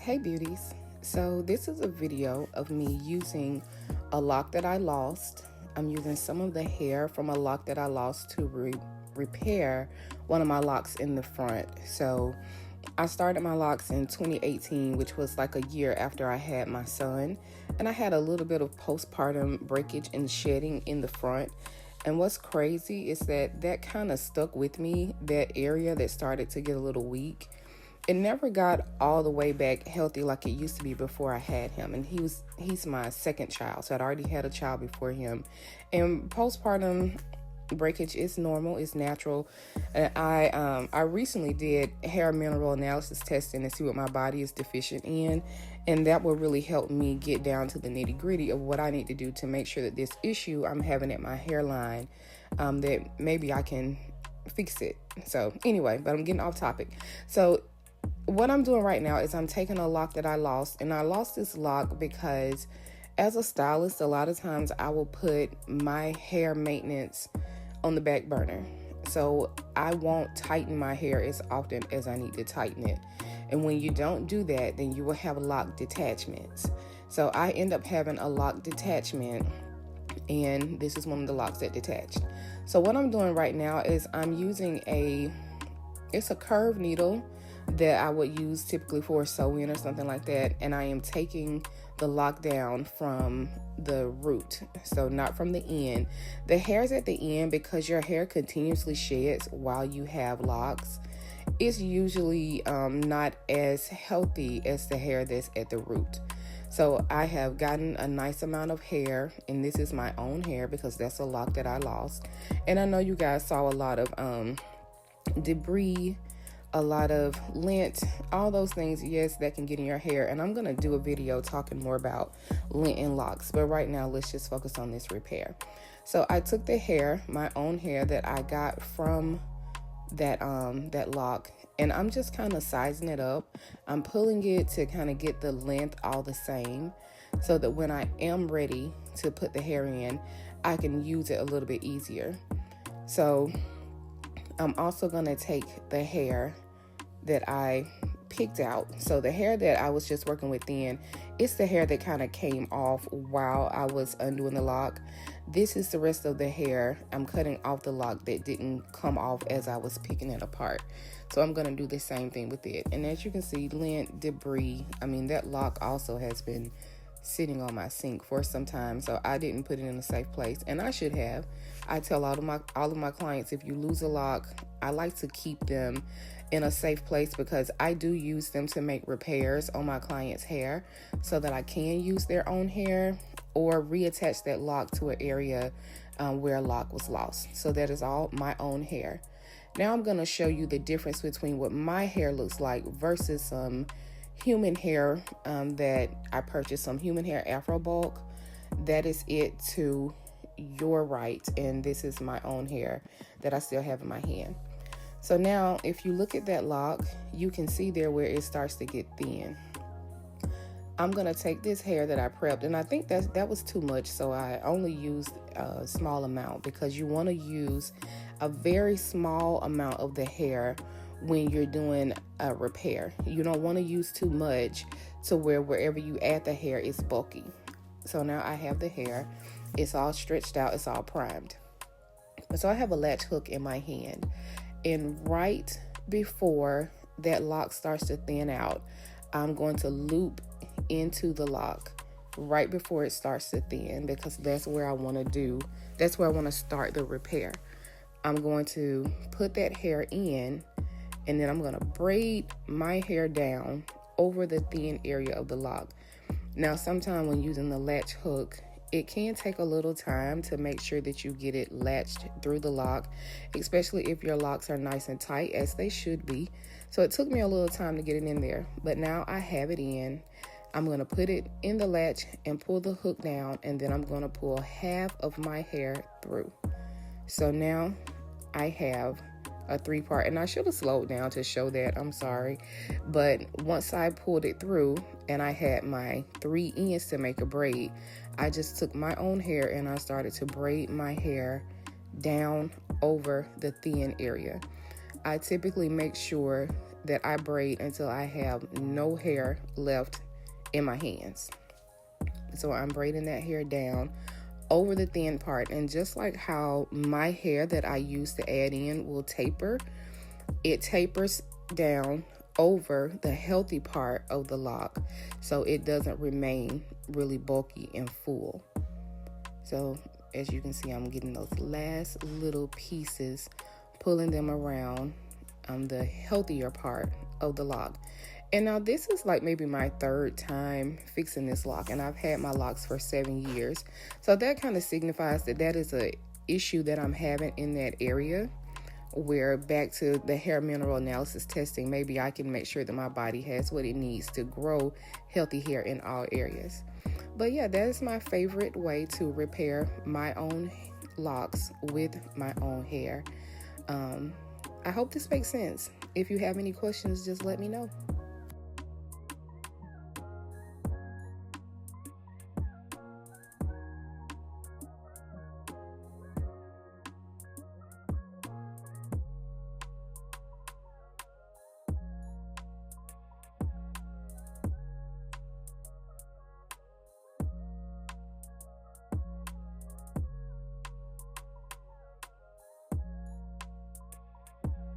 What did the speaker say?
Hey beauties, so this is a video of me using a lock that I lost. I'm using some of the hair from a lock that I lost to repair one of my locks in the front. So I started my locks in 2018, which was like a year after I had my son, and I had a little bit of postpartum breakage and shedding in the front. And what's crazy is that kind of stuck with me, that area that started to get a little weak. It never got all the way back healthy like it used to be before I had him. And he's my second child, so I'd already had a child before him. And postpartum breakage is normal, it's natural. And I recently did hair mineral analysis testing to see what my body is deficient in, and that will really help me get down to the nitty-gritty of what I need to do to make sure that this issue I'm having at my hairline, that maybe I can fix it. So anyway, but I'm getting off topic. So what I'm doing right now is I'm taking a lock that I lost, and I lost this lock because as a stylist, a lot of times I will put my hair maintenance on the back burner. So I won't tighten my hair as often as I need to tighten it. And when you don't do that, then you will have lock detachments. So I end up having a lock detachment, and this is one of the locks that detached. So what I'm doing right now is I'm using it's a curved needle that I would use typically for a sew-in or something like that, and I am taking the lock down from the root, so not from the end. The hairs at the end, because your hair continuously sheds while you have locks, it's usually not as healthy as the hair that's at the root. So I have gotten a nice amount of hair, and this is my own hair because that's a lock that I lost. And I know you guys saw a lot of debris, a lot of lint, all those things, yes, that can get in your hair. And I'm going to do a video talking more about lint and locks. But right now, let's just focus on this repair. So I took the hair, my own hair that I got from that lock, and I'm just kind of sizing it up. I'm pulling it to kind of get the length all the same so that when I am ready to put the hair in, I can use it a little bit easier. So I'm also going to take the hair that I picked out. So the hair that I was just working with then, it's the hair that kind of came off while I was undoing the lock. This is the rest of the hair I'm cutting off the lock that didn't come off as I was picking it apart. So I'm going to do the same thing with it. And as you can see, lint, debris, that lock also has been sitting on my sink for some time, so I didn't put it in a safe place, and I should have. I tell all of my clients, if you lose a lock, I like to keep them in a safe place because I do use them to make repairs on my clients' hair so that I can use their own hair or reattach that lock to an area where a lock was lost. So that is all my own hair. Now I'm going to show you the difference between what my hair looks like versus some human hair that I purchased, some human hair Afro bulk. That is it to your right, and this is my own hair that I still have in my hand. So now if you look at that lock, you can see there where it starts to get thin. I'm gonna take this hair that I prepped, and I think that was too much, so I only used a small amount because you want to use a very small amount of the hair when you're doing a repair. You don't want to use too much to where wherever you add the hair is bulky. So now I have the hair, it's all stretched out, it's all primed. So I have a latch hook in my hand, and right before that lock starts to thin out, I'm going to loop into the lock right before it starts to thin, because that's where I want to start the repair. I'm going to put that hair in, and then I'm going to braid my hair down over the thin area of the lock. Now, sometimes when using the latch hook, it can take a little time to make sure that you get it latched through the lock, especially if your locks are nice and tight, as they should be. So it took me a little time to get it in there, but now I have it in. I'm going to put it in the latch and pull the hook down, and then I'm going to pull half of my hair through. So now I have a 3-part, and I should have slowed down to show that, I'm sorry. But once I pulled it through and I had my 3 ends to make a braid, I just took my own hair and I started to braid my hair down over the thin area. I typically make sure that I braid until I have no hair left in my hands. So I'm braiding that hair down over the thin part, and just like how my hair that I use to add in will taper, it tapers down over the healthy part of the lock so it doesn't remain really bulky and full. So as you can see, I'm getting those last little pieces, pulling them around the healthier part of the lock. And now this is like maybe my third time fixing this lock, and I've had my locks for 7 years. So that kind of signifies that is a issue that I'm having in that area, where back to the hair mineral analysis testing, maybe I can make sure that my body has what it needs to grow healthy hair in all areas. But yeah, that is my favorite way to repair my own locks with my own hair. I hope this makes sense. If you have any questions, just let me know.